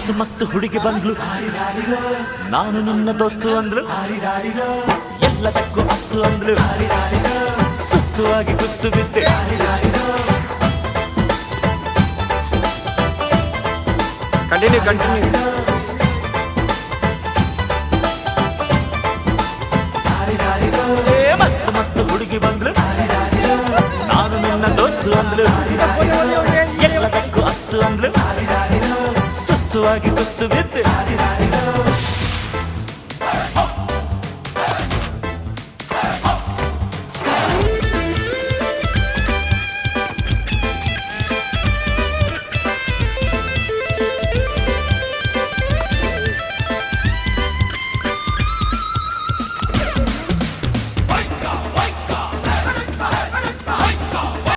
ಮಸ್ತ್ ಮಸ್ತ್ ಹುಡುಗಿ ಬಂದ್ಲು, ನಾನು ನಿನ್ನ ದೋಸ್ತು ಅಂದ್ಲು, ಎಲ್ಲದಕ್ಕೂ ಅಸ್ತು ಅಂದ್ಲು, ಸುಸ್ತು ಆಗಿ ಕುಸ್ತು ಬಿದ್ದೆ. ಕಂಟಿನ್ಯೂ ಮಸ್ತ್ ಮಸ್ತ್ ಹುಡುಗಿ ಬಂದ್ಲು, ನಾನು ನಿನ್ನ ದೋಸ್ತು ಅಂದ್ಲು,